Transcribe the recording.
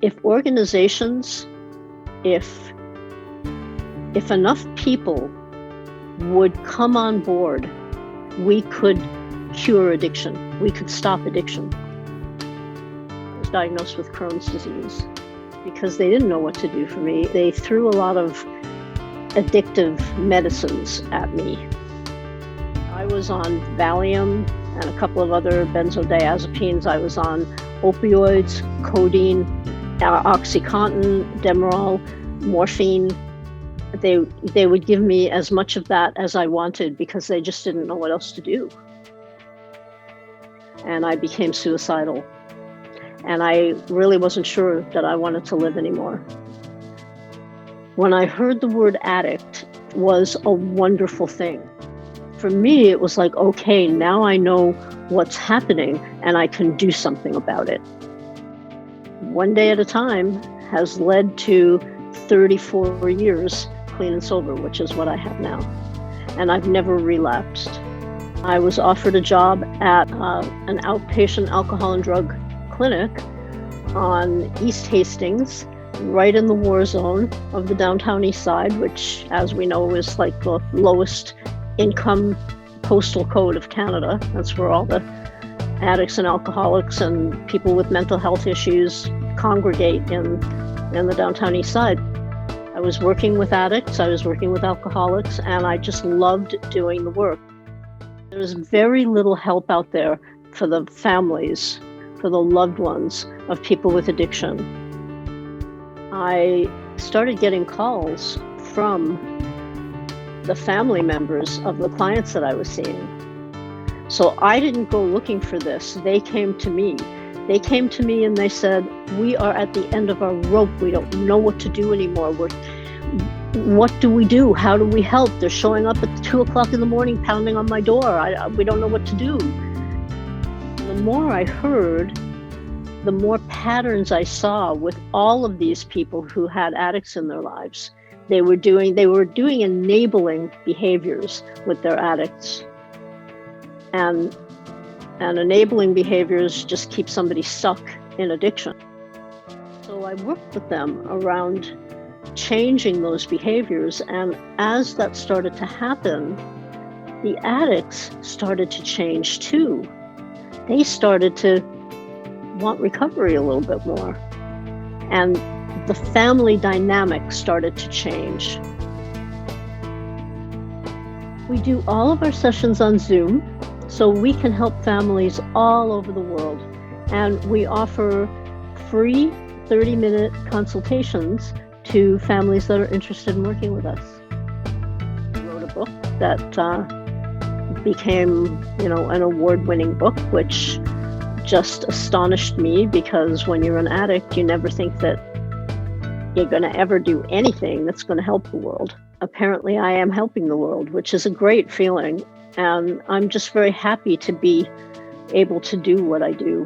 if organizations, if enough people would come on board, we could cure addiction. We could stop addiction. I was diagnosed with Crohn's disease because they didn't know what to do for me. They threw a lot of addictive medicines at me. I was on Valium and a couple of other benzodiazepines. I was on opioids, codeine, OxyContin, Demerol, morphine. They would give me as much of that as I wanted because they just didn't know what else to do. And I became suicidal. And I really wasn't sure that I wanted to live anymore. When I heard the word addict, it was a wonderful thing. For me, it was like, okay, now I know what's happening and I can do something about it. One day at a time has led to 34 years clean and sober, which is what I have now. And I've never relapsed. I was offered a job at an outpatient alcohol and drug clinic on East Hastings, right in the war zone of the downtown East Side, which, as we know, is like the lowest income postal code of Canada. That's where all the addicts and alcoholics and people with mental health issues congregate in the downtown East Side. I was working with addicts, I was working with alcoholics, and I just loved doing the work. There's very little help out there for the families, for the loved ones of people with addiction. I started getting calls from the family members of the clients that I was seeing. So I didn't go looking for this. They came to me. They came to me and they said, we are at the end of our rope. We don't know what to do anymore. What do we do? How do we help? They're showing up at 2 o'clock in the morning, pounding on my door. We don't know what to do. The more I heard, the more patterns I saw with all of these people who had addicts in their lives. They were doing enabling behaviors with their addicts. And enabling behaviors just keep somebody stuck in addiction. So I worked with them around changing those behaviors. And as that started to happen, the addicts started to change too. They started to want recovery a little bit more. And the family dynamic started to change. We do all of our sessions on Zoom, so we can help families all over the world. And we offer free 30-minute consultations to families that are interested in working with us. I wrote a book that became, an award-winning book, which just astonished me because when you're an addict, you never think that you're going to ever do anything that's going to help the world. Apparently, I am helping the world, which is a great feeling. And I'm just very happy to be able to do what I do.